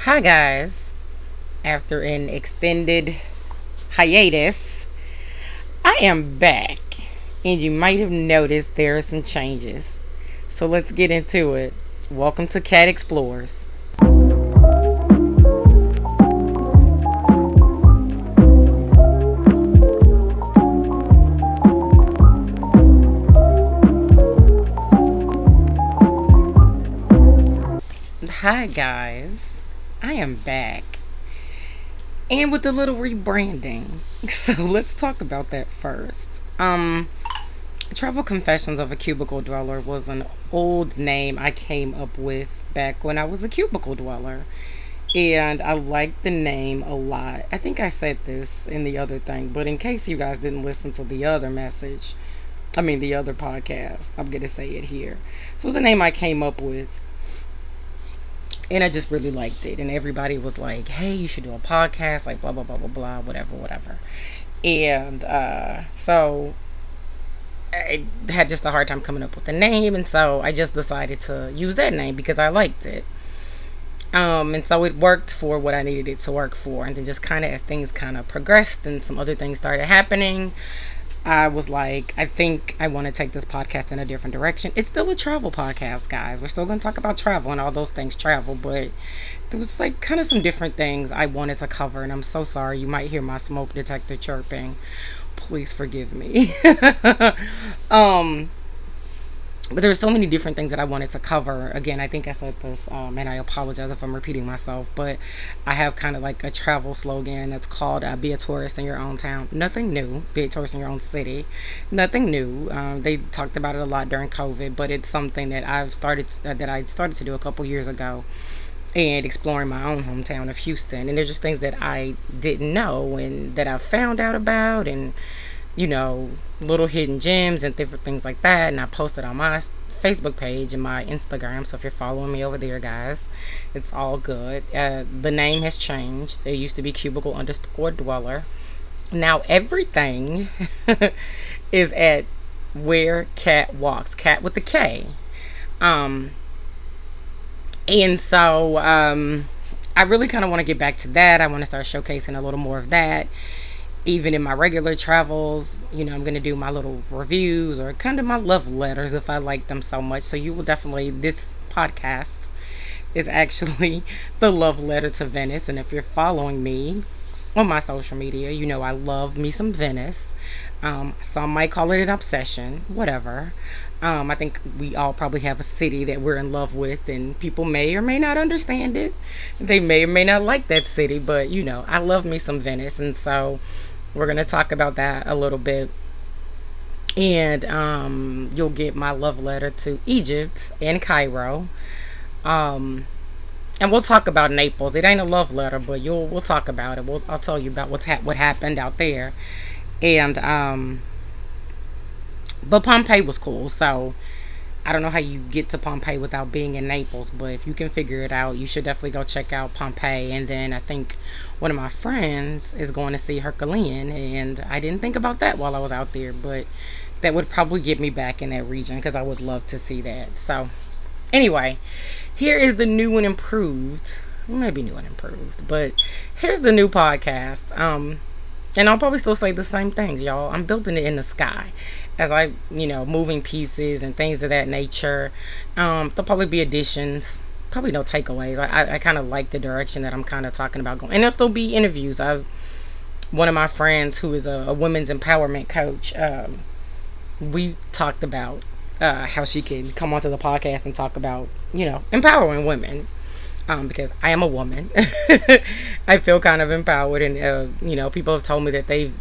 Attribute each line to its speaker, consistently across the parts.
Speaker 1: Hi, guys. After an extended hiatus, I am back. And you might have noticed there are some changes. So let's get into it. Welcome to Cat Explores. Hi, guys. I am back. And with a little rebranding. So let's talk about that first. Travel Confessions of a Cubicle Dweller was an old name I came up with back when I was a cubicle dweller. And I like the name a lot. I think I said this in the other thing, but in case you guys didn't listen to the other message, the other podcast, I'm going to say it here. So it's a name I came up with, and I just really liked it. And everybody was like, hey, you should do a podcast, like blah, blah, blah, blah, blah, whatever, whatever. And so I had just a hard time coming up with a name, and so I just decided to use that name because I liked it. And so it worked for what I needed it to work for. And then just kind of as things kind of progressed and some other things started happening, I was like, I think I want to take this podcast in a different direction. It's still a travel podcast, guys. We're still going to talk about travel and all those things travel, but there was like kind of some different things I wanted to cover. And I'm so sorry. You might hear my smoke detector chirping. Please forgive me. um, but there were so many different things that I wanted to cover. Again, I think I said this, and I apologize if I'm repeating myself, but I have kind of like a travel slogan that's called "Be a tourist in your own town." Nothing new. Be a tourist in your own city. Nothing new. They talked about it a lot during COVID, but it's something that I started to do a couple years ago, and exploring my own hometown of Houston. And there's just things that I didn't know and that I found out about, and you know, little hidden gems and different things like that. And I posted on my Facebook page and my Instagram. So if you're following me over there, guys, it's all good. The name has changed. It used to be cubicle underscore dweller. Now everything is at Where Cat Walks. Cat with the K. Um, and so I really kind of want to get back to that. I want to start showcasing a little more of that. Even in my regular travels, I'm going to do my little reviews or kind of my love letters if I like them so much. So you will definitely, this podcast is actually the love letter to Venice. And if you're following me on my social media, I love me some Venice. Some might call it an obsession, whatever. I think we all probably have a city that we're in love with, and people may or may not understand it. They may or may not like that city, but I love me some Venice, and so we're going to talk about that a little bit. And you'll get my love letter to Egypt and Cairo. Um, and we'll talk about Naples. It ain't a love letter, but we'll talk about it. I'll tell you about what happened out there. And but Pompeii was cool. So I don't know how you get to Pompeii without being in Naples, but if you can figure it out, you should definitely go check out Pompeii. And then I think one of my friends is going to see Herculean, and I didn't think about that while I was out there, but that would probably get me back in that region because I would love to see that. So anyway, here is the new and improved, maybe new and improved, but here's the new podcast. And I'll probably still say the same things, y'all. I'm building it in the sky as moving pieces and things of that nature. There'll probably be additions, probably no takeaways. I kind of like the direction that I'm kind of talking about going. And there'll still be interviews. One of my friends who is a women's empowerment coach, we talked about how she can come onto the podcast and talk about, empowering women. Because I am a woman. I feel kind of empowered, and people have told me that they've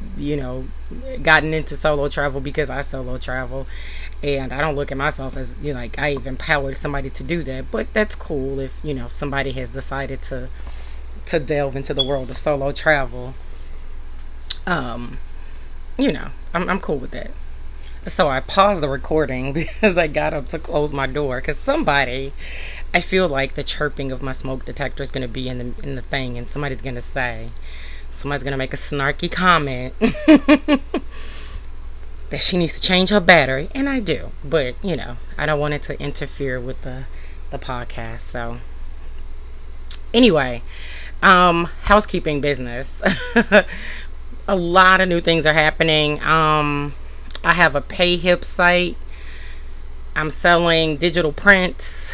Speaker 1: gotten into solo travel because I solo travel, and I don't look at myself as like I've empowered somebody to do that, but that's cool if somebody has decided to delve into the world of solo travel. um I'm cool with that. So I paused the recording because I got up to close my door because I feel like the chirping of my smoke detector is going to be in the thing, and somebody's going to make a snarky comment that she needs to change her battery, and I do, but I don't want it to interfere with the podcast. So Anyway, housekeeping business. A lot of new things are happening. I have a pay hip site. I'm selling digital prints,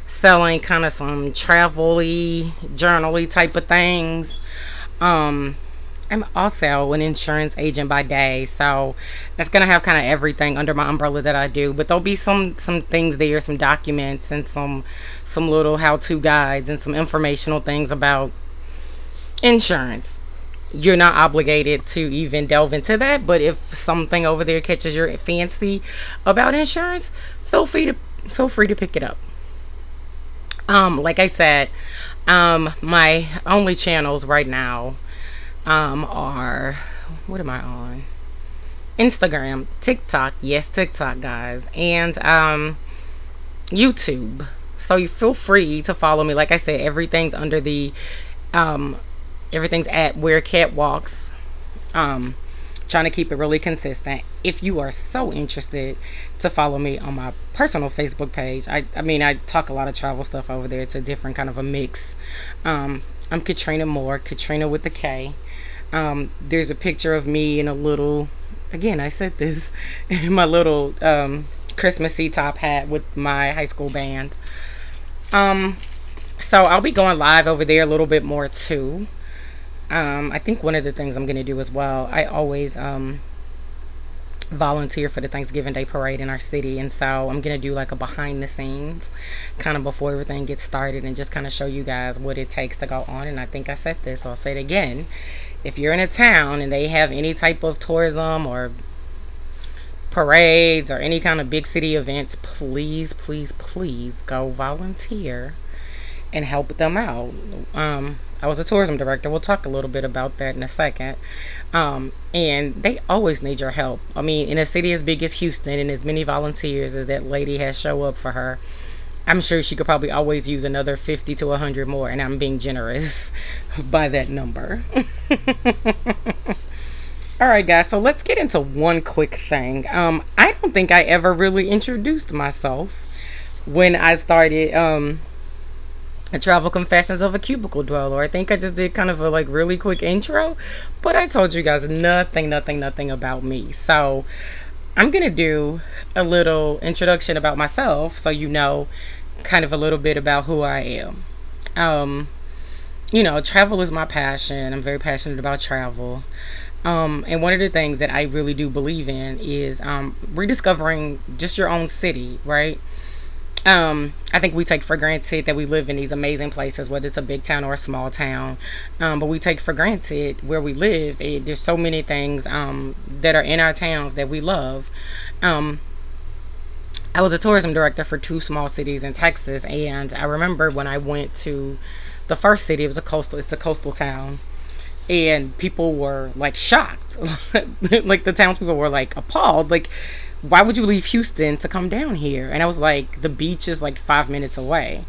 Speaker 1: selling kind of some travel-y, journal-y type of things. Um, I'm also an insurance agent by day, so that's gonna have kind of everything under my umbrella that I do. But there'll be some things there, some documents, and some little how-to guides and some informational things about insurance. You're not obligated to even delve into that, but if something over there catches your fancy about insurance, feel free to feel free to pick it up. Like I said, my only channels right now are, what am I on? Instagram, TikTok, yes, TikTok, guys, and YouTube. So you feel free to follow me. Like I said, everything's under the um, everything's at Where Cat Walks. Um, Trying to keep it really consistent. If you are so interested to follow me on my personal Facebook page, I mean, I talk a lot of travel stuff over there. It's a different kind of a mix. I'm Katrina Moore, Katrina with the K. There's a picture of me in a little, again, I said this, in my little Christmassy top hat with my high school band. Um, so I'll be going live over there a little bit more too. I think one of the things I'm going to do as well, I always volunteer for the Thanksgiving Day parade in our city. And so I'm going to do like a behind the scenes kind of before everything gets started and just kind of show you guys what it takes to go on. And I think I said this, so I'll say it again. If you're in a town and they have any type of tourism or parades or any kind of big city events, please, please, please go volunteer and help them out. I was a tourism director. We'll talk a little bit about that in a second. And they always need your help. I mean, in a city as big as Houston and as many volunteers as that lady has show up for her, I'm sure she could probably always use another 50 to 100 more. And I'm being generous by that number. All right, guys. So let's get into one quick thing. I don't think I ever really introduced myself when I started a travel confessions of a cubicle dweller. I think I just did kind of a like really quick intro, but I told you guys nothing about me. So I'm gonna do a little introduction about myself so you know kind of a little bit about who I am. Um, Travel is my passion. I'm very passionate about travel. And one of the things that I really do believe in is rediscovering just your own city, right? I think we take for granted that we live in these amazing places, whether it's a big town or a small town. But we take for granted where we live. There's so many things that are in our towns that we love. Um, I was a tourism director for two small cities in Texas, and I remember when I went to the first city, it's a coastal town, and people were like shocked. Like the townspeople were like appalled. Like, why would you leave Houston to come down here? And I was like, the beach is like 5 minutes away.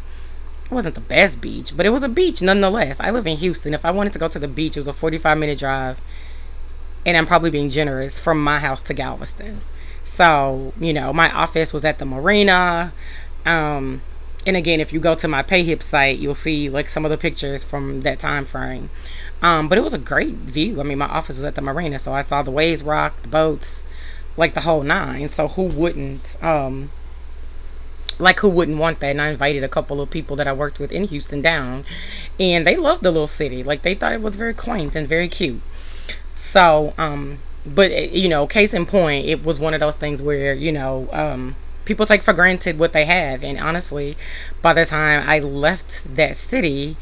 Speaker 1: It wasn't the best beach, but it was a beach nonetheless. I live in Houston. If I wanted to go to the beach, it was a 45-minute drive. And I'm probably being generous, from my house to Galveston. So, my office was at the marina. And again, if you go to my pay hip site, you'll see like some of the pictures from that time frame. But it was a great view. I mean, my office was at the marina, so I saw the waves rock, the boats, like the whole nine. So who wouldn't want that? And I invited a couple of people that I worked with in Houston down, and they loved the little city. Like, they thought it was very quaint and very cute. So but case in point, it was one of those things where people take for granted what they have. And honestly, by the time I left that city,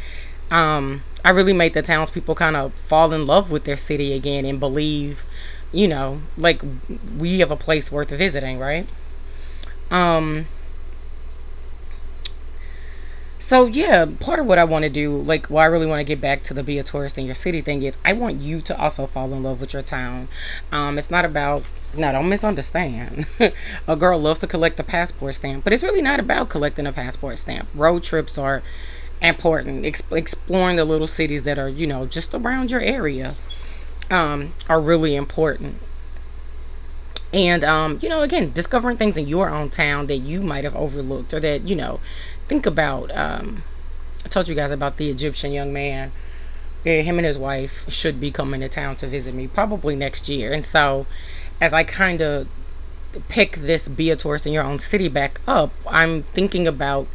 Speaker 1: I really made the townspeople kind of fall in love with their city again and believe, like, we have a place worth visiting, right? Um, so yeah, part of what I want to do, like, I really want to get back to the be a tourist in your city thing, is I want you to also fall in love with your town. It's not about, no, don't misunderstand. A girl loves to collect a passport stamp, but it's really not about collecting a passport stamp. Road trips are important. Exploring the little cities that are, just around your area, are really important. And again, discovering things in your own town that you might have overlooked, or that think about I told you guys about the Egyptian young man. Him and his wife should be coming to town to visit me probably next year. And so, as I kind of pick this Be a Tourist in Your Own City back up, I'm thinking about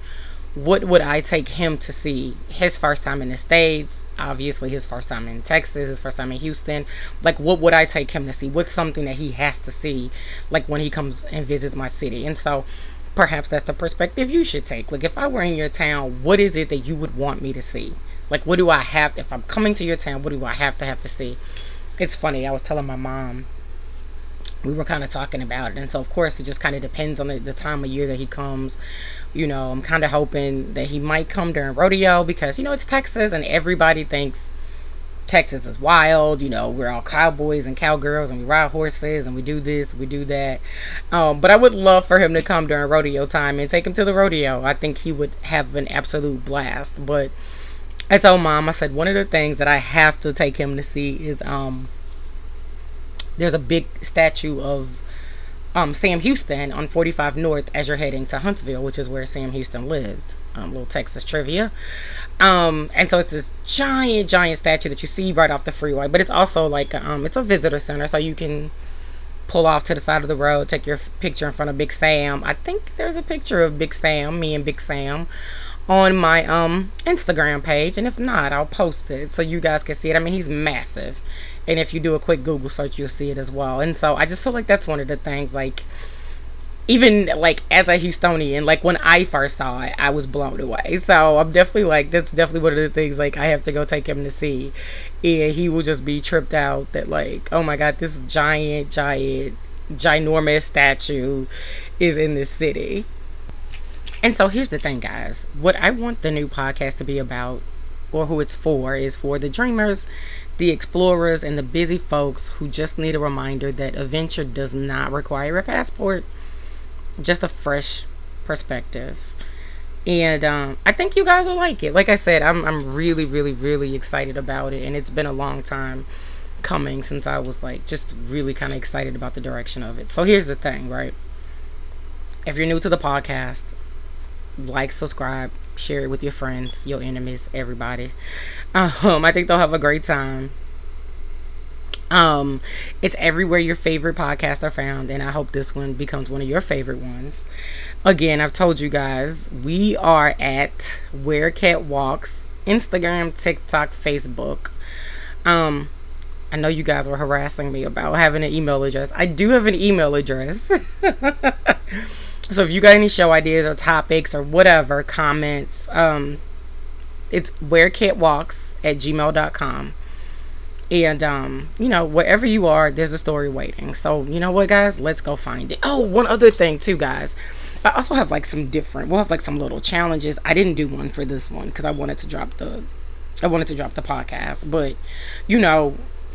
Speaker 1: what would I take him to see his first time in the States, obviously his first time in Texas, his first time in Houston. Like, what would I take him to see? What's something that he has to see, like, when he comes and visits my city? And so perhaps that's the perspective you should take. Like, if I were in your town, what is it that you would want me to see? Like, what do I have, if I'm coming to your town, what do I have to see? It's funny, I was telling my mom, we were kind of talking about it. And so, of course, it just kind of depends on the time of year that he comes. I'm kind of hoping that he might come during rodeo because, it's Texas and everybody thinks Texas is wild. We're all cowboys and cowgirls and we ride horses and we do this, we do that. But I would love for him to come during rodeo time and take him to the rodeo. I think he would have an absolute blast. But I told Mom, I said, one of the things that I have to take him to see is there's a big statue of Sam Houston on 45 North as you're heading to Huntsville, which is where Sam Houston lived. Little Texas trivia. And so it's this giant, giant statue that you see right off the freeway. But it's also like, it's a visitor center, so you can pull off to the side of the road, take your picture in front of Big Sam. I think there's a picture of Big Sam, me and Big Sam, on my Instagram page. And if not, I'll post it so you guys can see it. I mean, he's massive. And if you do a quick Google search, you'll see it as well. And so I just feel like that's one of the things, like, even like as a Houstonian, like when I first saw it, I was blown away. So I'm definitely like, that's definitely one of the things, like, I have to go take him to see. And he will just be tripped out that, like, oh my God, this giant, giant, ginormous statue is in this city. And so here's the thing, guys. What I want the new podcast to be about, or who it's for, is for the dreamers, the explorers, and the busy folks who just need a reminder that adventure does not require a passport, just a fresh perspective. And I think you guys will like it. Like I said, I'm really, really, really excited about it, and it's been a long time coming since I was like just really kind of excited about the direction of it. So here's the thing, right? If you're new to the podcast, like, subscribe, share it with your friends, your enemies, everybody. I think they'll have a great time. It's everywhere your favorite podcasts are found, and I hope this one becomes one of your favorite ones. Again, I've told you guys, we are at Where Cat Walks, Instagram, TikTok, Facebook. I know you guys were harassing me about having an email address. I do have an email address. So if you got any show ideas or topics or whatever, comments, it's wherecatwalks@gmail.com. And, wherever you are, there's a story waiting. So, you know what, guys? Let's go find it. Oh, one other thing, too, guys. I also have, like, we'll have, like, some little challenges. I didn't do one for this one because I wanted to drop the podcast. But,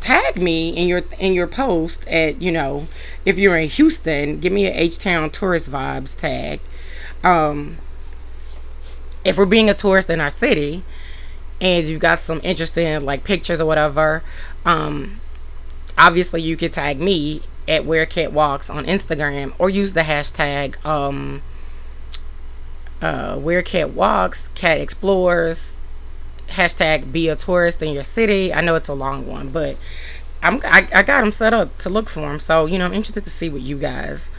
Speaker 1: tag me in your post at, if you're in Houston, give me a H-Town tourist vibes tag. If we're being a tourist in our city and you've got some interesting, like, pictures or whatever, obviously you could tag me at Where Cat Walks on Instagram, or use the hashtag Where Cat Walks, Cat Explores, hashtag Be a Tourist in your city. I know it's a long one, but I got them set up to look for them. So, I'm interested to see what you guys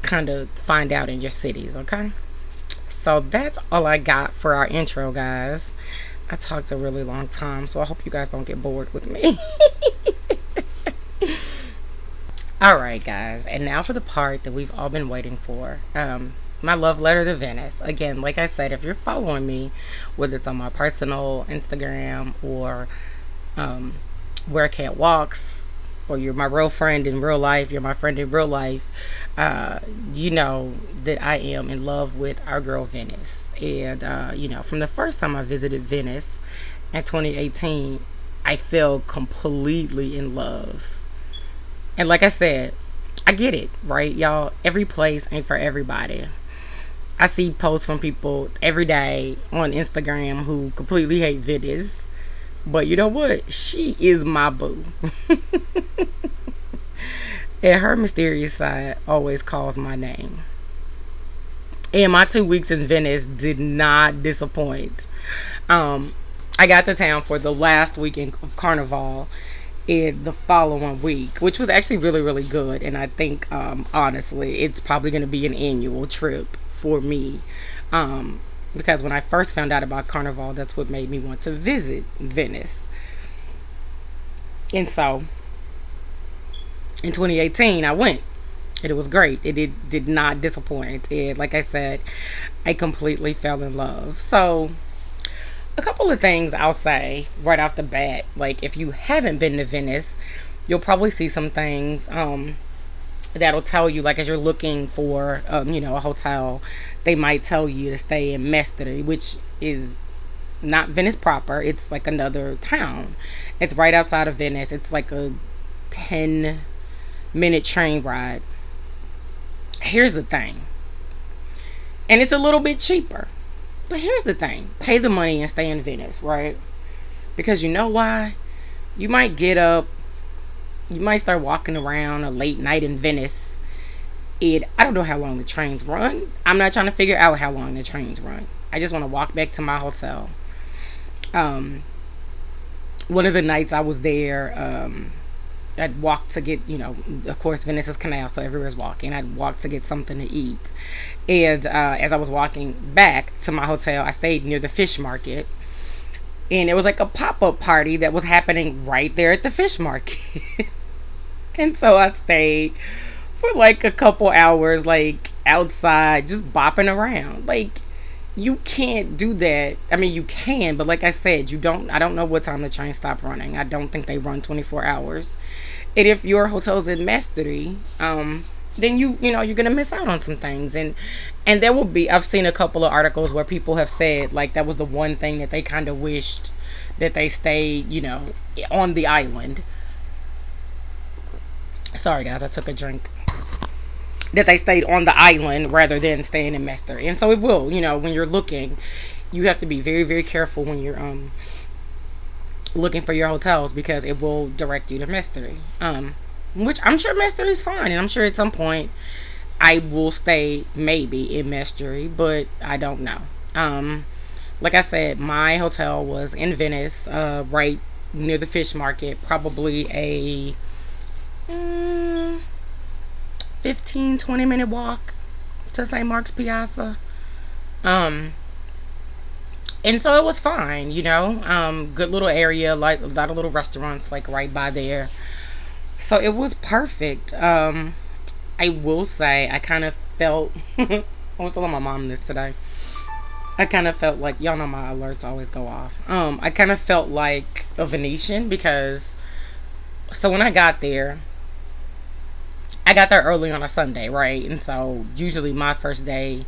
Speaker 1: kind of find out in your cities, okay? So that's all I got for our intro, guys. I talked a really long time, so I hope you guys don't get bored with me. Alright, guys, and now for the part that we've all been waiting for. My love letter to Venice. Again, like I said, if you're following me, whether it's on my personal Instagram or Where Cat Walks, or you're my real friend in real life, you're my friend in real life, you know that I am in love with our girl Venice. And, from the first time I visited Venice in 2018, I fell completely in love. And like I said, I get it, right, y'all? Every place ain't for everybody. I see posts from people every day on Instagram who completely hate Venice. But you know what? She is my boo. And her mysterious side always calls my name. And my 2 weeks in Venice did not disappoint. Um, I got to town for the last weekend of Carnival in the following week, which was actually really, really good. And I think, honestly, it's probably going to be an annual trip for me. Um, because when I first found out about Carnival, that's what made me want to visit Venice. And so in 2018, I went. And it was great. It did not disappoint. And like I said, I completely fell in love. So, a couple of things I'll say right off the bat. Like, if you haven't been to Venice, you'll probably see some things that'll tell you, like, as you're looking for, a hotel, they might tell you to stay in Mestre, which is not Venice proper. It's like another town. It's right outside of Venice. It's like a 10-minute train ride. Here's the thing, and it's a little bit cheaper. But here's the thing, pay the money and stay in Venice, right? Because you know why? You might get up, you might start walking around a late night in Venice. I don't know how long the trains run. I'm not trying to figure out how long the trains run. I just want to walk back to my hotel. Um, One of the nights I was there, I'd walk to get, of course, Venice is canal, so everywhere's walking. I'd walk to get something to eat. And as I was walking back to my hotel, I stayed near the fish market. And it was like a pop up party that was happening right there at the fish market. And so I stayed for like a couple hours, like outside, just bopping around. Like, you can't do that. I mean, you can, but like I said, I don't know what time the train stopped running. I don't think they run 24 hours. And if your hotel's in Mestre, then you're gonna miss out on some things. And there will be, I've seen a couple of articles where people have said like that was the one thing that they kind of wished that they stayed, on the island. Sorry guys, I took a drink. That they stayed on the island rather than staying in Mestre. And so it will, when you're looking, you have to be very, very careful when you're looking for your hotels, because it will direct you to Mestre. Which I'm sure Mestre is fine, and I'm sure at some point I will stay maybe in Mestre, but I don't know. Like I said, my hotel was in Venice, right near the fish market, probably a 15-20 minute walk to St. Mark's Piazza. And so it was fine, good little area, like a lot of little restaurants like right by there. So it was perfect. I will say I kind of felt I was telling my mom this today. I kind of felt like, y'all know my alerts always go off. I kind of felt like a Venetian, because so when I got there early on a Sunday, right? And so usually my first day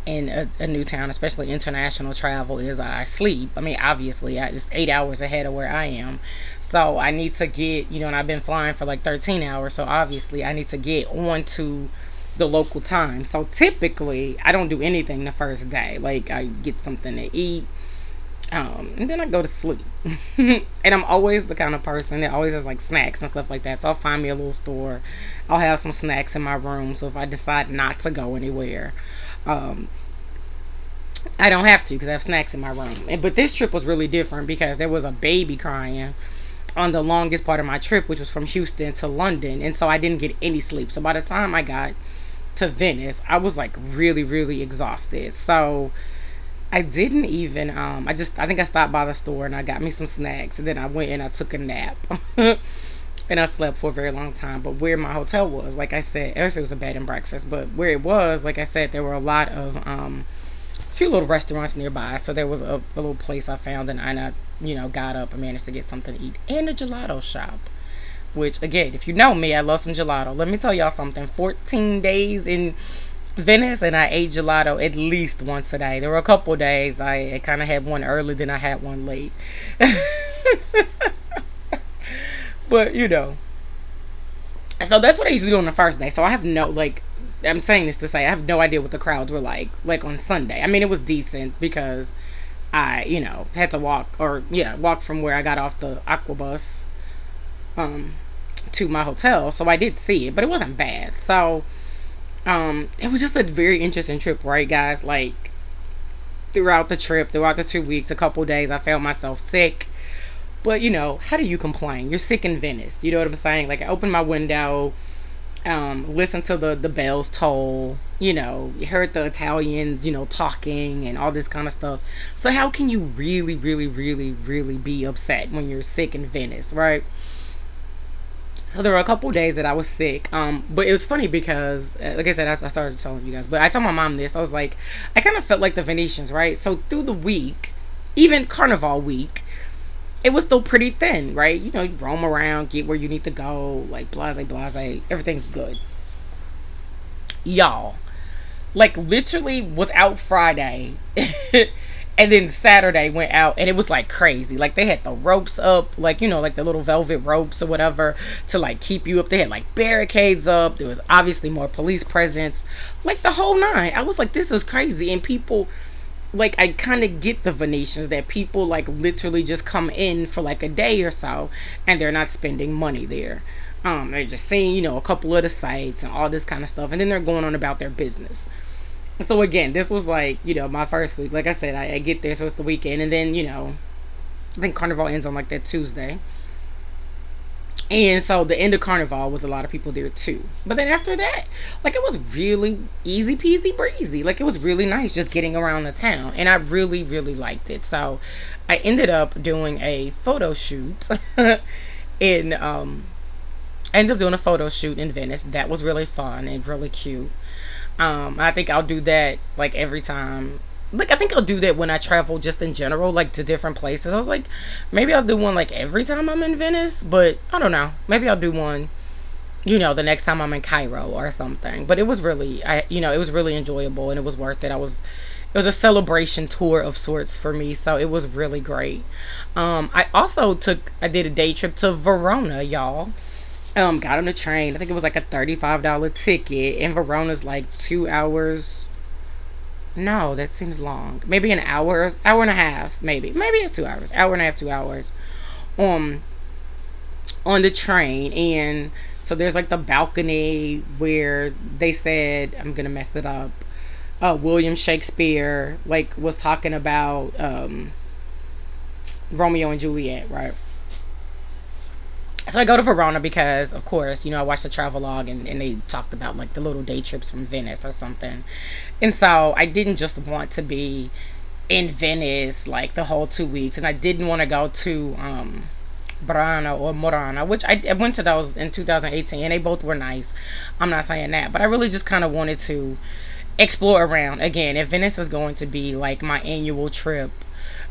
Speaker 1: in a new town, especially international travel, is I sleep. I mean, obviously, it's 8 hours ahead of where I am. So I need to get, and I've been flying for like 13 hours. So obviously, I need to get on to the local time. So typically, I don't do anything the first day. Like, I get something to eat, and then I go to sleep. And I'm always the kind of person that always has like snacks and stuff like that. So I'll find me a little store. I'll have some snacks in my room. So if I decide not to go anywhere, um, I don't have to, because I have snacks in my room. But this trip was really different because there was a baby crying on the longest part of my trip, which was from Houston to London. And so I didn't get any sleep. So by the time I got to Venice, I was like really, really exhausted. So I didn't even, I think I stopped by the store and I got me some snacks. And then I went and I took a nap. And I slept for a very long time. But where my hotel was, like I said, actually it was a bed and breakfast, but where it was, like I said, there were a lot of few little restaurants nearby. So there was a little place I found, and I got up and managed to get something to eat, and a gelato shop. Which, again, if you know me, I love some gelato. Let me tell y'all something. 14 days in Venice, and I ate gelato at least once a day. There were a couple days I kind of had one early, then I had one late. But, so that's what I usually do on the first day. So I have no, I'm saying this to say I have no idea what the crowds were like on Sunday. I mean, it was decent because I, had to walk from where I got off the aqua bus to my hotel. So I did see it, but it wasn't bad. So it was just a very interesting trip, right, guys? Like, throughout the trip, throughout the 2 weeks, a couple days, I felt myself sick. But how do you complain? You're sick in Venice. You know what I'm saying? Like, I opened my window, listen to the bells toll. You heard the Italians, talking and all this kind of stuff. So how can you really, really, really, really be upset when you're sick in Venice, right? So there were a couple days that I was sick. But it was funny because, like I said, I started telling you guys, but I told my mom this. I was like, I kind of felt like the Venetians, right? So through the week, even Carnival week, it was still pretty thin, right? You roam around, get where you need to go, like blase, blase, everything's good. Y'all, like literally was out Friday, and then Saturday went out, and it was like crazy. Like they had the ropes up, like like the little velvet ropes or whatever to like keep you up. They had like barricades up. There was obviously more police presence, like the whole nine. I was like, this is crazy, and people like I kind of get the Venetians that people like literally just come in for like a day or so and they're not spending money there. They're just seeing a couple of the sites and all this kind of stuff, and then they're going on about their business. So again, this was like my first week. Like I said, I get there, so it's the weekend, and then I think Carnival ends on like that Tuesday. And so the end of Carnival was a lot of people there too. But then after that, like it was really easy peasy breezy. Like it was really nice just getting around the town. And I really, really liked it. So I ended up doing a photo shoot in I ended up doing a photo shoot in Venice. That was really fun and really cute. I think I'll do that like every time. Like I think I'll do that when I travel just in general, like to different places. I was like, maybe I'll do one like every time I'm in Venice, but I don't know. Maybe I'll do one, the next time I'm in Cairo or something. But it was really, it was really enjoyable and it was worth it. It was a celebration tour of sorts for me, so it was really great. I did a day trip to Verona, y'all. Got on the train. I think it was like a $35 ticket, and Verona's like 2 hours. No, that seems long. Maybe an hour, hour and a half, maybe. Maybe it's 2 hours. Hour and a half, 2 hours. Um, on the train, and so there's like the balcony where they said I'm gonna mess it up. William Shakespeare like was talking about Romeo and Juliet, right? So I go to Verona because, of course, I watched the travelogue, and they talked about like the little day trips from Venice or something. And so I didn't just want to be in Venice like the whole 2 weeks, and I didn't want to go to Brana or Morana, which I went to those in 2018, and they both were nice. I'm not saying that, but I really just kind of wanted to explore around again. If Venice is going to be like my annual trip,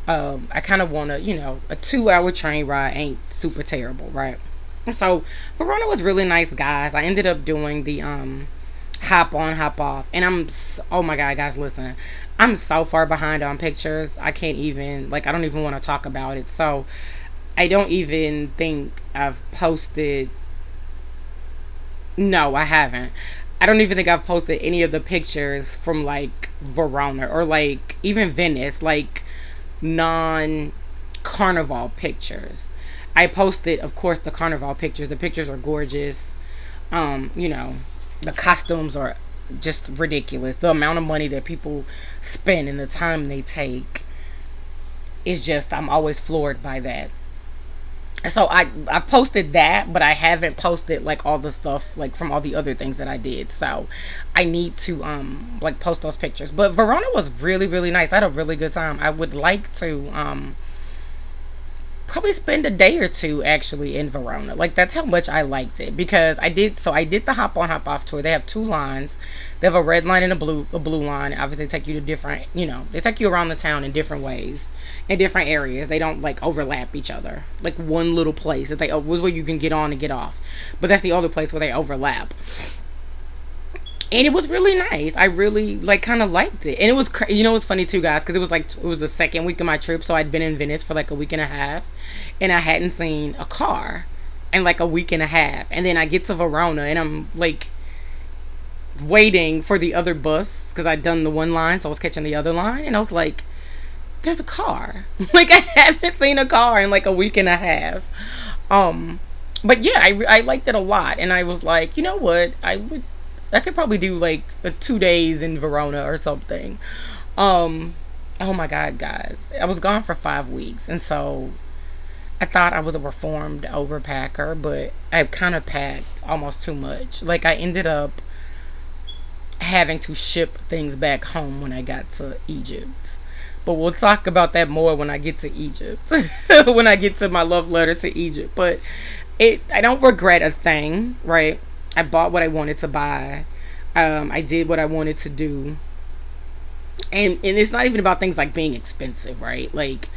Speaker 1: I kind of want to, a 2 hour train ride ain't super terrible, right? So Verona was really nice, guys. I ended up doing the hop on, hop off, and oh my god, guys, listen, I'm so far behind on pictures. I can't even I don't even want to talk about it. So I don't even think I've posted. No, I haven't. I don't even think I've posted any of the pictures from like Verona or like even Venice, like non carnival pictures. I posted, of course, the carnival pictures. The pictures are gorgeous. The costumes are just ridiculous. The amount of money that people spend and the time they take is just, I'm always floored by that. So I've posted that, but I haven't posted like all the stuff like from all the other things that I did. So I need to like post those pictures. But Verona was really, really nice. I had a really good time. I would like to probably spend a day or two actually in Verona. Like that's how much I liked it, because I did the hop on hop off tour. They have two lines. They have a red line and a blue line. Obviously they take you to different, they take you around the town in different ways, in different areas. They don't like overlap each other. Like one little place that was where you can get on and get off, but that's the other place where they overlap. And it was really nice. I really like kind of liked it, and it was it was funny too, guys, because it was the second week of my trip, so I'd been in Venice for like a week and a half, and I hadn't seen a car in like a week and a half. And then I get to Verona, and I'm like waiting for the other bus because I'd done the one line, so I was catching the other line, and I was like, "There's a car!" Like I haven't seen a car in like a week and a half. But yeah, I liked it a lot, and I was like, you know what, I could probably do like 2 days in Verona or something. Oh my God, guys. I was gone for 5 weeks. And so I thought I was a reformed overpacker, but I kind of packed almost too much. Like, I ended up having to ship things back home when I got to Egypt. But we'll talk about that more when I get to Egypt. When I get to my love letter to Egypt. But I don't regret a thing, right? I bought what I wanted to buy. I did what I wanted to do. And it's not even about things like being expensive, right? Like,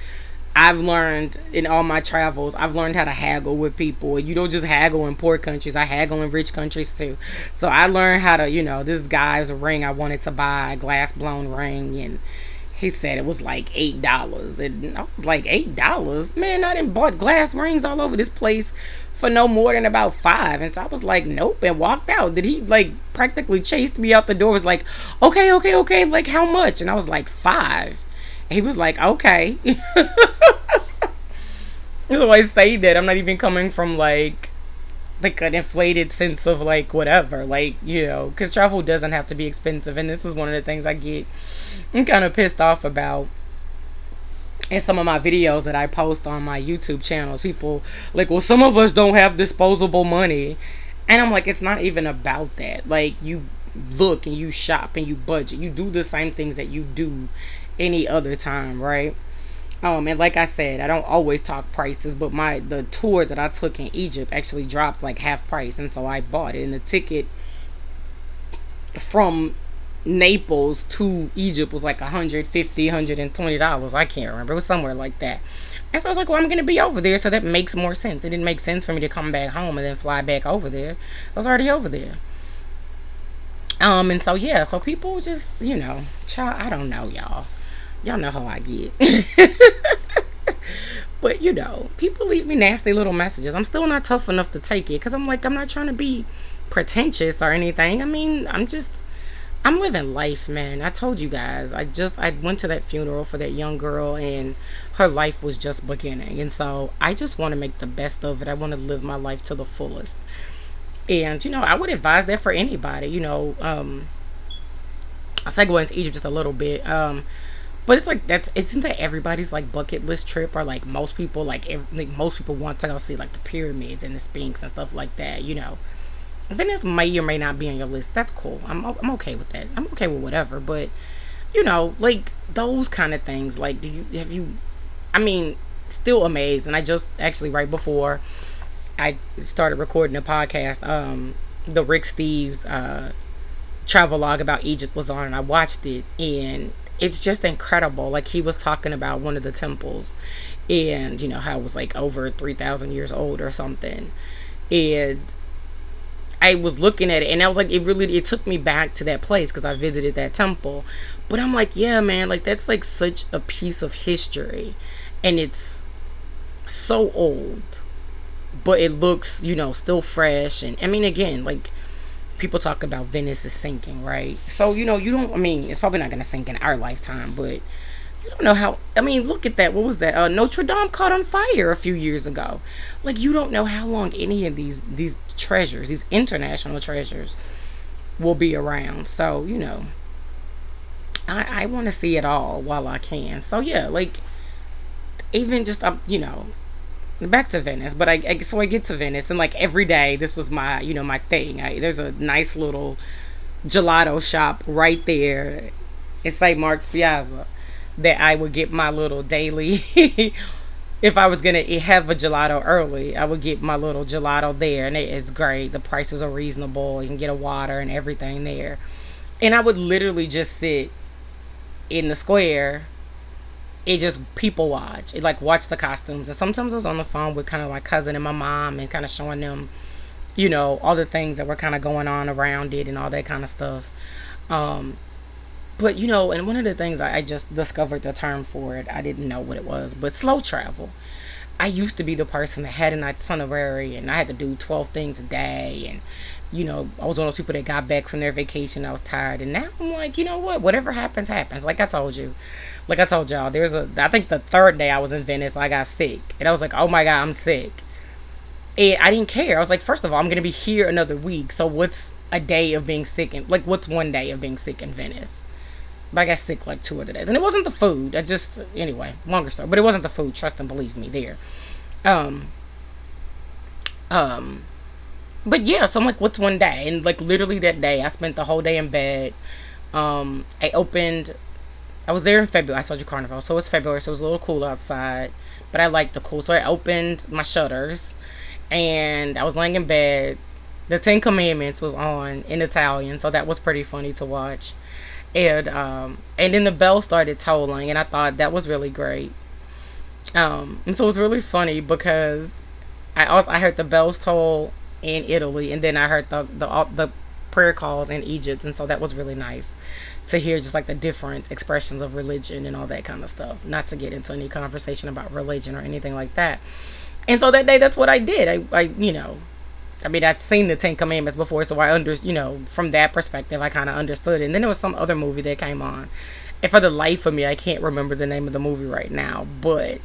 Speaker 1: I've learned in all my travels, I've learned how to haggle with people. You don't just haggle in poor countries, I haggle in rich countries too. So I learned how to, this guy's ring I wanted to buy, a glass blown ring, and he said it was like $8. And I was like, $8? Man, I done bought glass rings all over this place for no more than about five. And so I was like, nope, and walked out. Did he like practically chased me out the door? Was like, okay, okay, okay, like how much? And I was like, five. And he was like, okay. So I say that I'm not even coming from like an inflated sense of like whatever, like, because travel doesn't have to be expensive. And this is one of the things I'm kind of pissed off about in some of my videos that I post on my YouTube channels. People like, well, some of us don't have disposable money. And I'm like, it's not even about that. Like, you look and you shop and you budget. You do the same things that you do any other time, right? And like I said, I don't always talk prices, but the tour that I took in Egypt actually dropped like half price, and so I bought it. And the ticket from Naples to Egypt was like $150, $120. I can't remember. It was somewhere like that. And so I was like, well, I'm gonna be over there, so that makes more sense. It didn't make sense for me to come back home and then fly back over there. I was already over there. And so yeah, so people just, child, I don't know, y'all. Y'all know how I get. But people leave me nasty little messages. I'm still not tough enough to take it, because I'm like, I'm not trying to be pretentious or anything. I mean, I'm living life, man. I told you guys, I went to that funeral for that young girl, and her life was just beginning. And so I just want to make the best of it. I want to live my life to the fullest. And I would advise that for anybody. I'll segue into Egypt just a little bit. But it's like, isn't that everybody's like bucket list trip, or like most people most people want to go see like the pyramids and the Sphinx and stuff like that. Venice may or may not be on your list. That's cool. I'm okay with that. I'm okay with whatever. But like those kind of things. Like, have you? I mean, still amazed. And I just actually, right before I started recording the podcast, the Rick Steves travel log about Egypt was on, and I watched it, and it's just incredible. Like, he was talking about one of the temples, and how it was like over 3,000 years old or something. And I was looking at it, and I was like, it took me back to that place because I visited that temple. But I'm like, yeah, man, like that's like such a piece of history, and it's so old, but it looks, still fresh. And I mean, again, like, people talk about Venice is sinking, right? So, you don't, I mean, it's probably not going to sink in our lifetime, but you don't know how, I mean, look at that. What was that? Notre Dame caught on fire a few years ago. Like, you don't know how long any of these treasures, these international treasures, will be around. So, I want to see it all while I can. So, yeah, like, even just, back to Venice. But I get to Venice, and like every day, this was my my thing. There's a nice little gelato shop right there in St. Mark's Piazza that I would get my little daily. If I was gonna have a gelato early, I would get my little gelato there, and it is great. The prices are reasonable. You can get a water and everything there. And I would literally just sit in the square and just people watch. It like watch the costumes. And sometimes I was on the phone with kind of my cousin and my mom, and kind of showing them, all the things that were kind of going on around it and all that kind of stuff. But and one of the things I just discovered the term for it. I didn't know what it was, but slow travel. I used to be the person that had an itinerary, and I had to do 12 things a day, and I was one of those people that got back from their vacation. I was tired, and now I'm like, what? Whatever happens, happens. Like I told you, like I told y'all, I think the third day I was in Venice, I got sick, and I was like, oh my God, I'm sick, and I didn't care. I was like, first of all, I'm gonna be here another week, so what's a day of being sick? And like, what's one day of being sick in Venice? But I got sick like 2 of the days, and it wasn't the food. I just anyway, longer story. But it wasn't the food. Trust and believe me, there. Um, um, but yeah, so I'm like, what's one day? And like literally that day, I spent the whole day in bed. I opened. I was there in February. I told you Carnival, so it's February, so it was a little cool outside. But I liked the cool, so I opened my shutters, and I was laying in bed. The Ten Commandments was on in Italian, so that was pretty funny to watch. And then the bell started tolling, and I thought that was really great. And so it was really funny because I heard the bells toll in Italy, and then I heard the prayer calls in Egypt, and so that was really nice to hear, just like the different expressions of religion and all that kind of stuff. Not to get into any conversation about religion or anything like that. And so that day, that's what I did. I mean, I'd seen the Ten Commandments before, so from that perspective, I kind of understood it. And then there was some other movie that came on, and for the life of me, I can't remember the name of the movie right now, but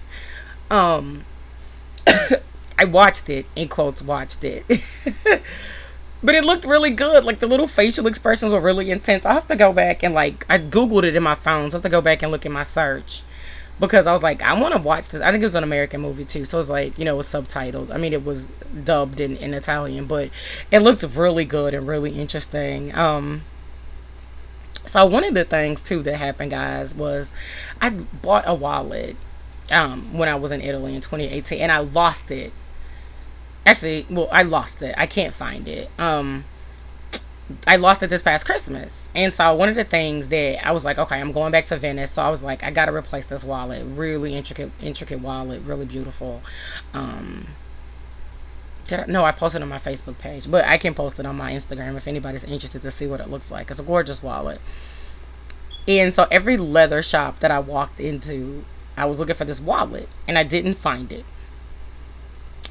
Speaker 1: um, I watched it, in quotes, watched it. But it looked really good. Like the little facial expressions were really intense. I have to go back and I Googled it in my phone, so I have to go back and look at my search. Because I was like, I want to watch this. I think it was an American movie too. So it was like, it was subtitled. I mean, it was dubbed in Italian, but it looked really good and really interesting. So one of the things too that happened, guys, was I bought a wallet when I was in Italy in 2018, and I lost it. Actually, well, I lost it. I can't find it. I lost it this past Christmas. And so one of the things that I was like, okay, I'm going back to Venice. So I was like, I got to replace this wallet. Really intricate wallet. Really beautiful. No, I posted on my Facebook page, but I can post it on my Instagram if anybody's interested to see what it looks like. It's a gorgeous wallet. And so every leather shop that I walked into, I was looking for this wallet, and I didn't find it.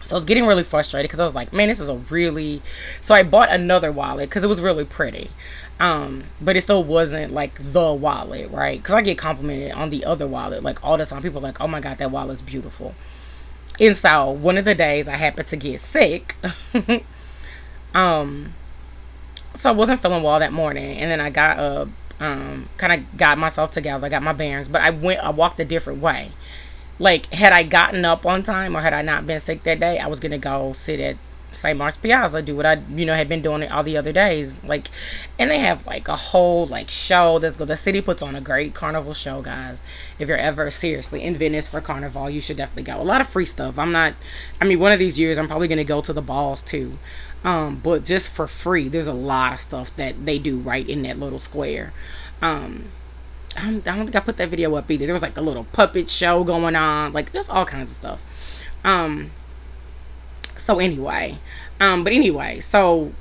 Speaker 1: So I was getting really frustrated because I was like, man, this is a really... So I bought another wallet because it was really pretty. But it still wasn't like the wallet, right? Because I get complimented on the other wallet like all the time. People are like, oh my God, that wallet's beautiful. And so one of the days I happened to get sick. So I wasn't feeling well that morning. And then I got up, kind of got myself together. I got my bearings. But I walked a different way. Like, had I gotten up on time or had I not been sick that day, I was going to go sit at St. Mark's Piazza, do what I, had been doing it all the other days. Like, and they have, like, a whole, like, show that's good. The city puts on a great carnival show, guys. If you're ever seriously in Venice for carnival, you should definitely go. A lot of free stuff. One of these years, I'm probably going to go to the balls, too. But just for free, there's a lot of stuff that they do right in that little square. I don't think I put that video up either. There was like a little puppet show going on. Like, there's all kinds of stuff. So anyway. But anyway, so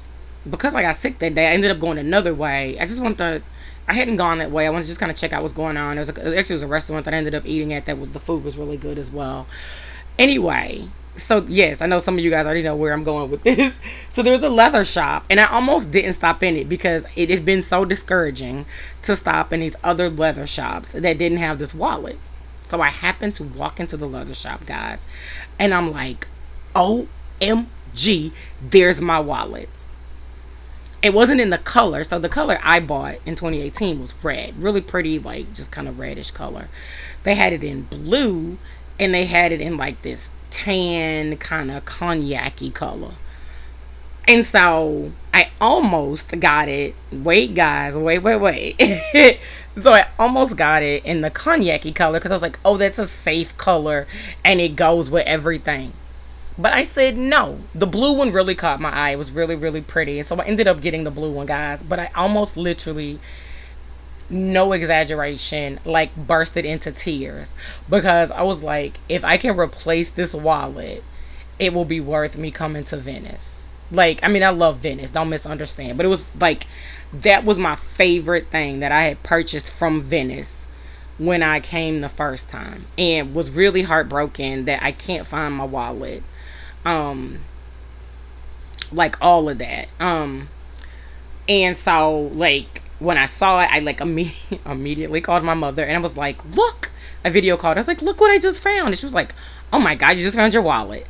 Speaker 1: because I got sick that day, I ended up going another way. I hadn't gone that way. I wanted to just kind of check out what's going on. It was a restaurant that I ended up eating at the food was really good as well. Anyway, so yes, I know some of you guys already know where I'm going with this. So there was a leather shop, and I almost didn't stop in it because it had been so discouraging to stop in these other leather shops that didn't have this wallet. So I happened to walk into the leather shop, guys, and I'm like, OMG, there's my wallet. It wasn't in the color. So the color I bought in 2018 was red. Really pretty, like just kind of reddish color. They had it in blue, and they had it in like this tan kind of cognac-y color. And so I almost got it. Wait, guys. Wait. So I almost got it in the cognac-y color because I was like, oh, that's a safe color and it goes with everything. But I said no. The blue one really caught my eye. It was really, really pretty. And so I ended up getting the blue one, guys. But I almost literally, no exaggeration, like bursted into tears because I was like, if I can replace this wallet, it will be worth me coming to Venice. Like, I love Venice, don't misunderstand, but it was like, that was my favorite thing that I had purchased from Venice when I came the first time, and was really heartbroken that I can't find my wallet. Like all of that. And so like, when I saw it, I like immediately called my mother, and I was like, look, I video called. I was like, look what I just found. And she was like, oh my God, you just found your wallet.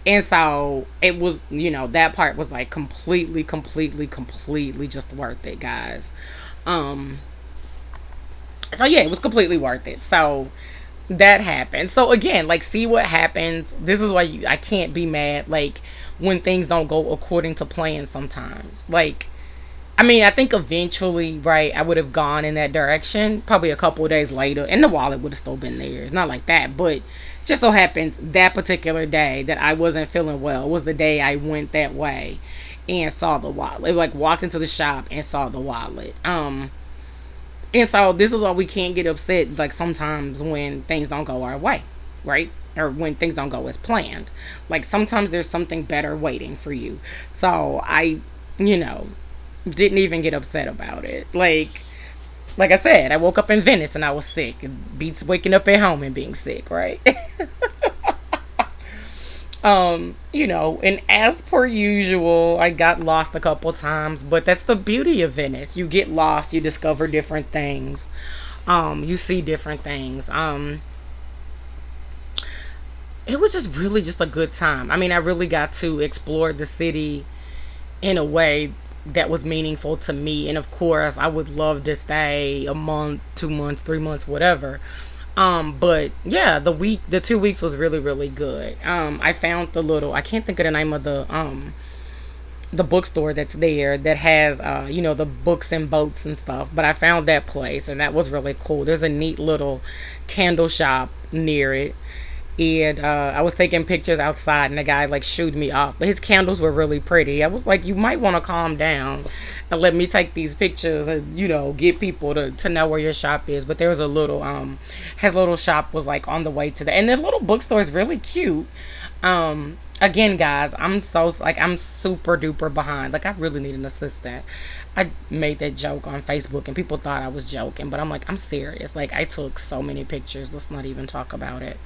Speaker 1: And so it was, that part was like completely just worth it, guys. So yeah, it was completely worth it. So that happened. So again, like, see what happens. This is why I can't be mad, like, when things don't go according to plan sometimes. Like, I mean, I think eventually, right, I would have gone in that direction probably a couple of days later, and the wallet would have still been there. It's not like that, but just so happens that particular day that I wasn't feeling well was the day I went that way and saw the wallet. Like, walked into the shop and saw the wallet. And so this is why we can't get upset, like, sometimes when things don't go our way, right? Or when things don't go as planned. Like, sometimes there's something better waiting for you. So I, you know, didn't even get upset about it. Like I said, I woke up in Venice and I was sick. It beats waking up at home and being sick, right? And as per usual, I got lost a couple times, but that's the beauty of Venice. You get lost, you discover different things. You see different things. It was just really just a good time. I mean, I really got to explore the city in a way that was meaningful to me. And of course, I would love to stay a month, 2 months, 3 months, whatever. But yeah, the 2 weeks was really, really good. I found I can't think of the name of the bookstore that's there that has, the books and boats and stuff. But I found that place and that was really cool. There's a neat little candle shop near it. And I was taking pictures outside, and the guy like shooed me off. But his candles were really pretty. I was like, you might want to calm down and let me take these pictures and get people to know where your shop is. But there was a little his little shop was like on the way to the, and the little bookstore is really cute. Again, guys, I'm super duper behind. Like, I really need an assistant. I made that joke on Facebook and people thought I was joking, but I'm like, I'm serious. Like, I took so many pictures. Let's not even talk about it.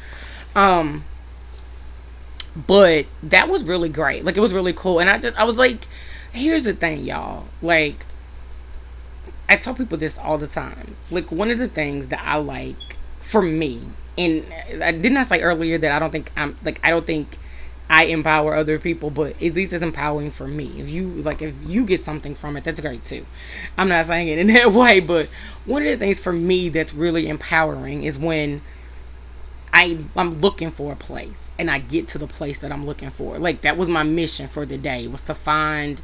Speaker 1: Um, but that was really great. Like, it was really cool. And I was like, here's the thing, y'all. Like, I tell people this all the time. Like, one of the things that I like for me, and I didn't I say earlier that I don't think I empower other people, but at least it's empowering for me. If you get something from it, that's great too. I'm not saying it in that way, but one of the things for me that's really empowering is when I'm looking for a place and I get to the place that I'm looking for. Like, that was my mission for the day, was to find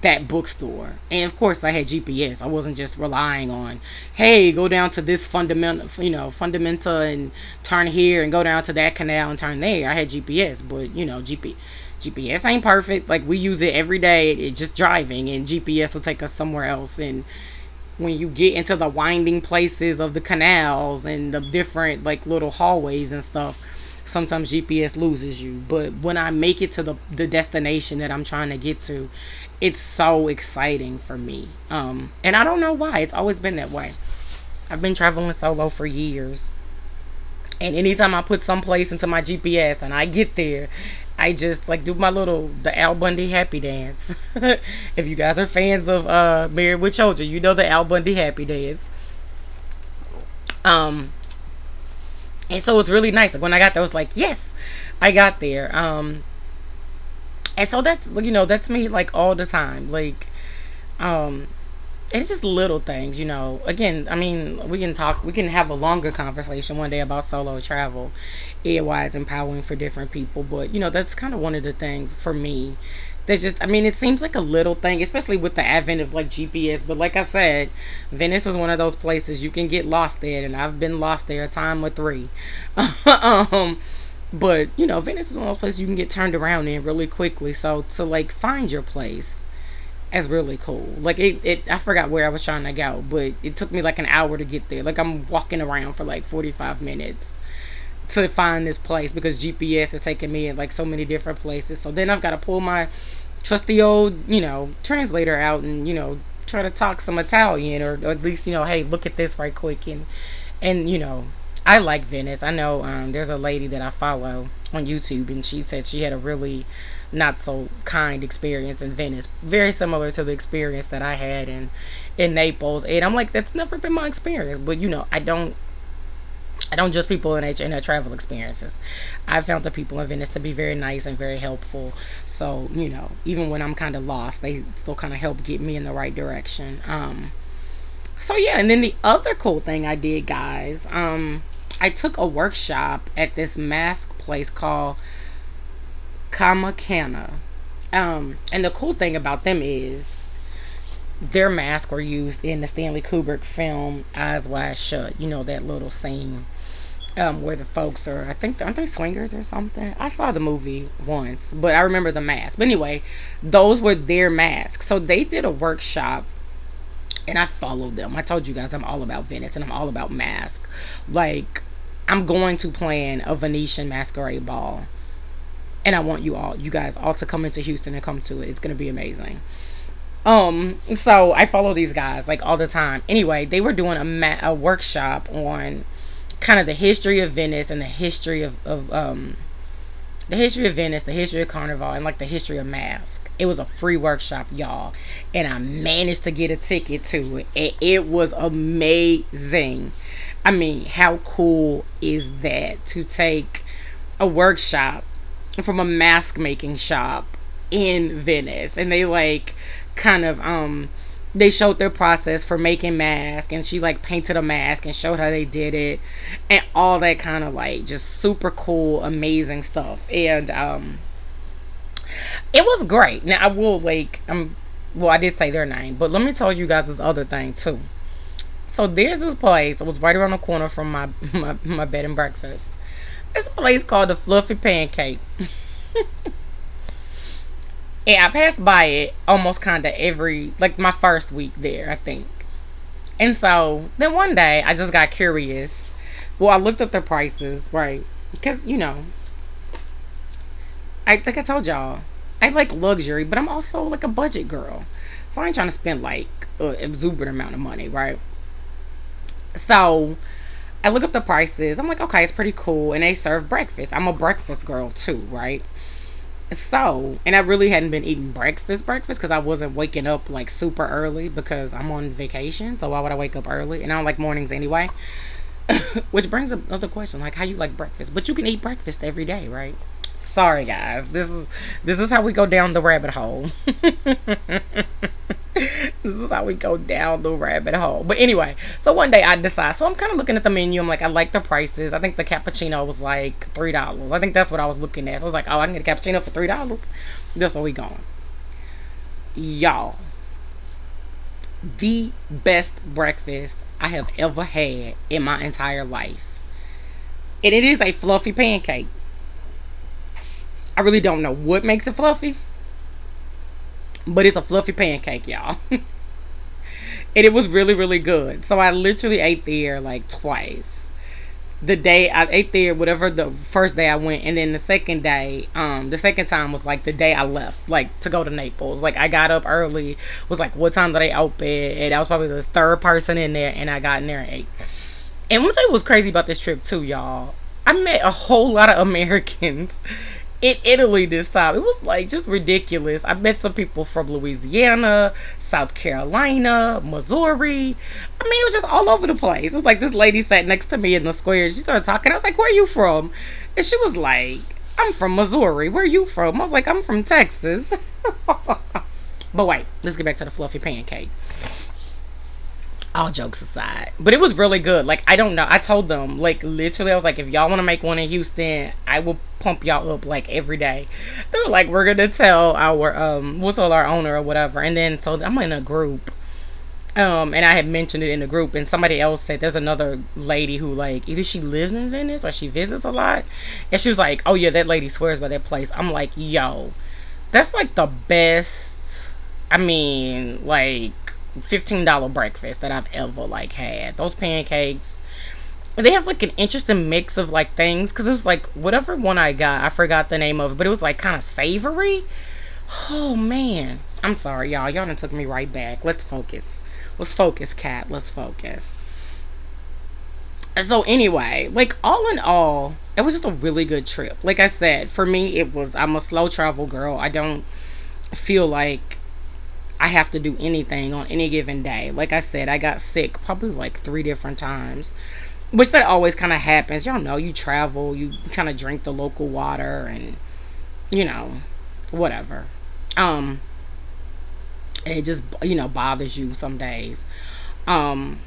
Speaker 1: that bookstore. And of course I had GPS. I wasn't just relying on, hey, go down to this fundamental and turn here and go down to that canal and turn there. I had GPS, but GPS ain't perfect. Like, we use it every day. It's just driving, and GPS will take us somewhere else. And when you get into the winding places of the canals and the different like little hallways and stuff, sometimes GPS loses you. But when I make it to the destination that I'm trying to get to, it's so exciting for me. And I don't know why. It's always been that way. I've been traveling solo for years. And anytime I put someplace into my GPS and I get there, I just like do the Al Bundy happy dance. If you guys are fans of Married with Children, you know the Al Bundy happy dance. Um, and so it's really nice. Like, when I got there, I was like, yes, I got there. And so that's me, like, all the time. Like, um, it's just little things. Again, I mean, we can have a longer conversation one day about solo travel and why it's empowering for different people. But that's kind of one of the things for me. That's just, I mean, it seems like a little thing, especially with the advent of like GPS. But like I said, Venice is one of those places you can get lost there, and I've been lost there a time or three. um, but Venice is one of those places you can get turned around in really quickly. So to like find your place, that's really cool. Like, I forgot where I was trying to go, but it took me like an hour to get there. Like, I'm walking around for like 45 minutes to find this place because GPS is taking me in like so many different places. So then I've got to pull my trusty old, translator out and, try to talk some Italian or at least, hey, look at this right quick. And I like Venice. I know there's a lady that I follow on YouTube, and she said she had a really not so kind experience in Venice, very similar to the experience that I had in Naples. And I'm like, that's never been my experience. But I don't judge people in their travel experiences. I found the people in Venice to be very nice and very helpful. So, even when I'm kind of lost, they still kind of help get me in the right direction. So yeah, and then the other cool thing I did, guys, I took a workshop at this mask place called Kamakana. And the cool thing about them is their masks were used in the Stanley Kubrick film Eyes Wide Shut. You know that little scene where the folks are, I think, aren't they swingers or something? I saw the movie once, but I remember the masks. But anyway, those were their masks. So they did a workshop and I followed them. I told you guys I'm all about Venice and I'm all about mask. Like, I'm going to plan a Venetian masquerade ball. And I want you guys all to come into Houston and come to it. It's gonna be amazing. So I follow these guys like all the time. Anyway, they were doing a workshop on kind of the history of Venice and the history of the history of Venice, the history of Carnival, and like the history of mask. It was a free workshop, y'all, and I managed to get a ticket to it. And it was amazing. I mean, how cool is that to take a workshop from a mask making shop in Venice, and they like kind of they showed their process for making masks, and she like painted a mask and showed how they did it and all that kind of like just super cool amazing stuff. And it was great. Now I will like well, I did say their name, but let me tell you guys this other thing too. So there's this place that was right around the corner from my bed and breakfast. It's a place called the Fluffy Pancake. And I passed by it almost kind of every, like my first week there, I think. And so then one day I just got curious. Well, I looked up the prices, right? Because, you know, I think I told y'all, I like luxury, but I'm also like a budget girl. So I ain't trying to spend like an exuberant amount of money, right? So I look up the prices. I'm like, okay, it's pretty cool. And they serve breakfast. I'm a breakfast girl too, right? So, and I really hadn't been eating breakfast because I wasn't waking up like super early because I'm on vacation. So why would I wake up early? And I don't like mornings anyway. Which brings up another question, like how you like breakfast. But you can eat breakfast every day, right? Sorry guys. This is how we go down the rabbit hole. This is how we go down the rabbit hole. But anyway, so one day I decide. So I'm kind of looking at the menu. I'm like, I like the prices. I think the cappuccino was like $3. I think that's what I was looking at. So I was like, oh, I can get a cappuccino for $3. That's where we going. Y'all, the best breakfast I have ever had in my entire life. And it is a fluffy pancake. I really don't know what makes it fluffy, but it's a fluffy pancake, y'all. And it was really, really good. So I literally ate there like twice. The day I ate there, whatever the first day I went, and then the second day, the second time was like the day I left, like to go to Naples. Like I got up early, was like, what time do they open? And I was probably the third person in there, and I got in there and ate. And one thing was crazy about this trip too, y'all. I met a whole lot of Americans in Italy this time. It was like just ridiculous. I met some people from Louisiana, South Carolina, Missouri. I mean, it was just all over the place. It was like this lady sat next to me in the square. She started talking. I was like, where are you from? And she was like, I'm from Missouri. Where are you from? I was like, I'm from Texas. But wait, let's get back to the fluffy pancake. All jokes aside, but it was really good. Like, I don't know, I told them like literally I was like, if y'all want to make one in Houston, I will pump y'all up like every day. They were like, we're gonna tell our we'll tell our owner or whatever. And then so I'm in a group, and I had mentioned it in the group, and somebody else said there's another lady who like either she lives in Venice or she visits a lot, and she was like, oh yeah, that lady swears by that place. I'm like, yo, that's like the best, I mean, like $15 breakfast that I've ever like had. Those pancakes, they have like an interesting mix of like things, because it was like whatever one I got, I forgot the name of it, but it was like kind of savory. Oh man, I'm sorry y'all done took me right back. Let's focus, cat, let's focus. So anyway, like all in all, it was just a really good trip. Like I said, for me it was, I'm a slow travel girl. I don't feel like I have to do anything on any given day. Like I said, I got sick probably like 3 different times, which that always kind of happens. Y'all know, you travel, you kind of drink the local water and, you know, whatever. It just, you know, bothers you some days. Um,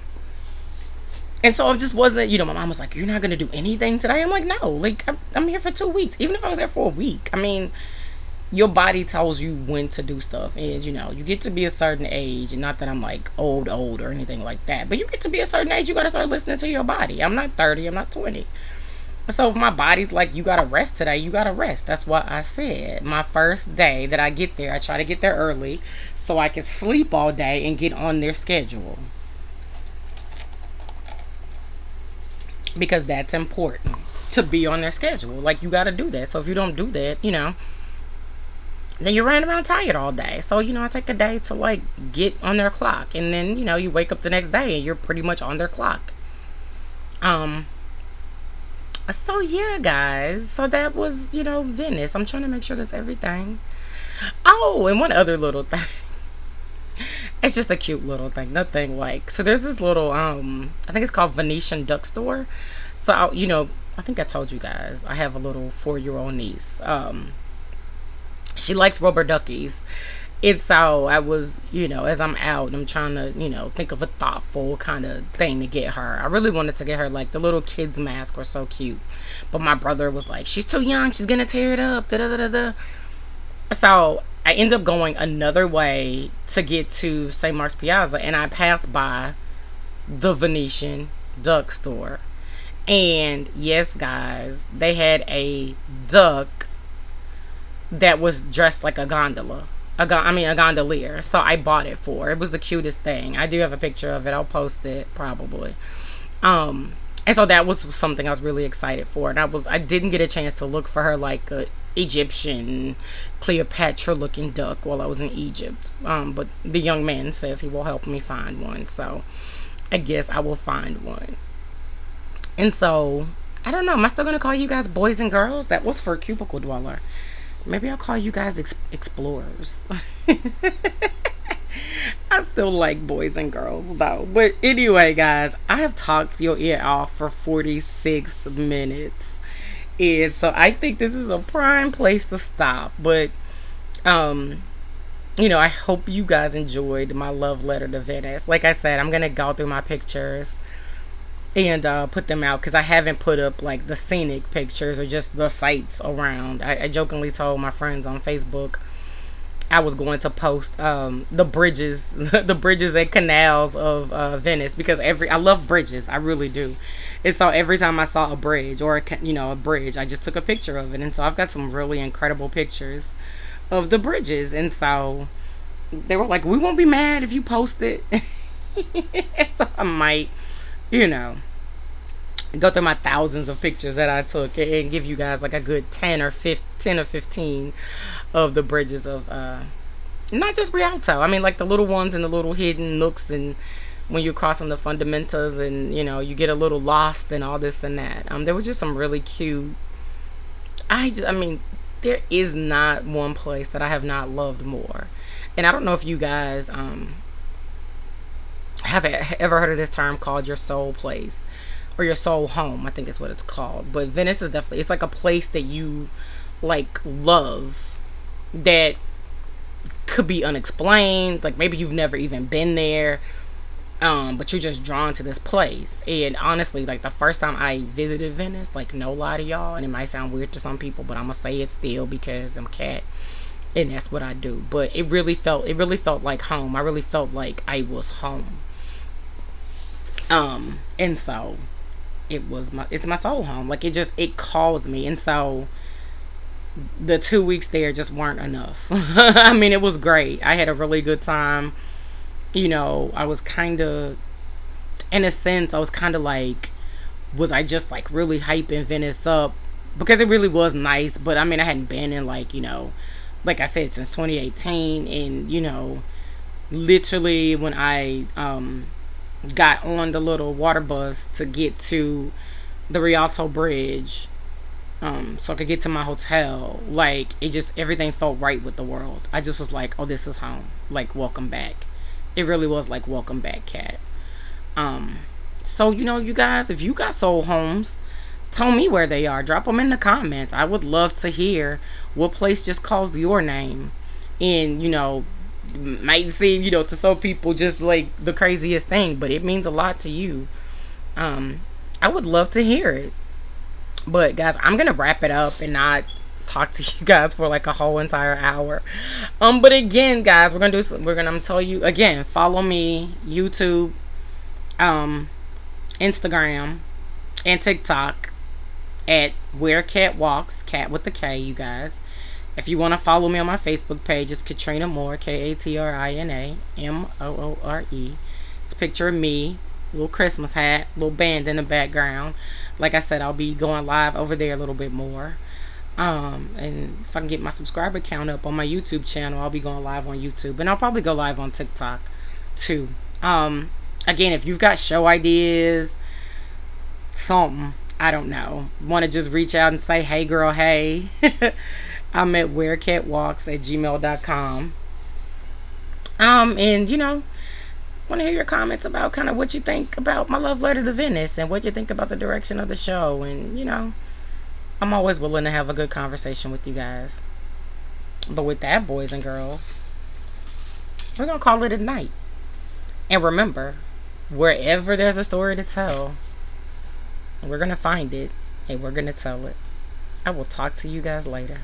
Speaker 1: and so I just wasn't, my mom was like, "You're not gonna do anything today." I'm like, "No, like I'm here for 2 weeks. Even if I was there for a week, I mean, your body tells you when to do stuff, and you get to be a certain age, and not that I'm like old or anything like that, but you get to be a certain age, you gotta start listening to your body. I'm not 30, I'm not 20. So if my body's like, you gotta rest today, you gotta rest. That's what I said. My first day that I get there, I try to get there early so I can sleep all day and get on their schedule, because that's important to be on their schedule. Like, you gotta do that. So if you don't do that, then you're running around tired all day. So, I take a day to like get on their clock, and then, you wake up the next day and you're pretty much on their clock. Um, so yeah, guys. So that was, Venice. I'm trying to make sure that's everything. Oh, and one other little thing. It's just a cute little thing. Nothing like, so there's this little I think it's called Venetian Duck Store. So, I think I told you guys I have a little 4-year-old niece. She likes rubber duckies. It's so I was, as I'm out, I'm trying to, think of a thoughtful kind of thing to get her. I really wanted to get her like the little kids mask were so cute, but my brother was like, "She's too young. She's gonna tear it up." Da da da da. So I end up going another way to get to St. Mark's Piazza, and I passed by the Venetian Duck Store. And yes, guys, they had a duck that was dressed like a gondola. A gondolier. So I bought it for her. It was the cutest thing. I do have a picture of it. I'll post it probably. And so that was something I was really excited for. And I didn't get a chance to look for her like a Egyptian Cleopatra looking duck while I was in Egypt. But the young man says he will help me find one. So I guess I will find one. And so I don't know. Am I still gonna call you guys boys and girls? That was for Cubicle Dweller. Maybe I'll call you guys explorers. I still like boys and girls though. But anyway, guys, I have talked your ear off for 46 minutes. And so I think this is a prime place to stop. But I hope you guys enjoyed my love letter to Venice. Like I said, I'm gonna go through my pictures and put them out, because I haven't put up like the scenic pictures or just the sights around. I jokingly told my friends on Facebook I was going to post the bridges, the bridges and canals of Venice, because I love bridges, I really do. And so every time I saw a bridge or a bridge, I just took a picture of it. And so I've got some really incredible pictures of the bridges. And so they were like, "We won't be mad if you post it." So I might, you know, go through my thousands of pictures that I took and give you guys like a good 10 or 15 of the bridges of not just Rialto. I mean, like the little ones and the little hidden nooks, and when you're crossing the fundamentals and you get a little lost and all this and that. There was just some really cute. I mean, there is not one place that I have not loved more. And I don't know if you guys have ever heard of this term called your soul place or your soul home. I think it's what it's called. But Venice is definitely, it's like a place that you like love, that could be unexplained. Like maybe you've never even been there, but you're just drawn to this place. And honestly, like the first time I visited Venice, like no lie to y'all, and it might sound weird to some people, but I'm gonna say it still because I'm cat and that's what I do. But it really felt like home. I really felt like I was home. And so it's my soul home. Like it calls me. And so the 2 weeks there just weren't enough. I mean, it was great. I had a really good time. I was kind of, in a sense, I was kind of like, was I just like really hyping Venice up? Because it really was nice. But I mean, I hadn't been in like I said, since 2018. And, literally when I got on the little water bus to get to the Rialto Bridge, so I could get to my hotel, like everything felt right with the world. I just was like, oh, this is home. Like, welcome back. It really was like, welcome back, cat. So, you guys, if you got soul homes, tell me where they are. Drop them in the comments. I would love to hear what place just calls your name. And, might seem, to some people just like the craziest thing, but it means a lot to you. Um, I would love to hear it. But guys, I'm gonna wrap it up and not talk to you guys for like a whole entire hour. But again, guys, I'm tell you again, follow me, YouTube, um, Instagram, and TikTok at Where Cat Walks, cat with the K, you guys. If you want to follow me on my Facebook page, it's Katrina Moore, Katrina Moore. It's a picture of me, little Christmas hat, little band in the background. Like I said, I'll be going live over there a little bit more. And if I can get my subscriber count up on my YouTube channel, I'll be going live on YouTube, and I'll probably go live on TikTok too. Again, if you've got show ideas, something, I don't know, want to just reach out and say, hey girl, hey, I'm at wherecatwalks@gmail.com. And want to hear your comments about kind of what you think about my love letter to Venice and what you think about the direction of the show. And I'm always willing to have a good conversation with you guys. But with that, boys and girls, we're gonna call it a night. And remember, wherever there's a story to tell, we're gonna find it and we're gonna tell it. I will talk to you guys later.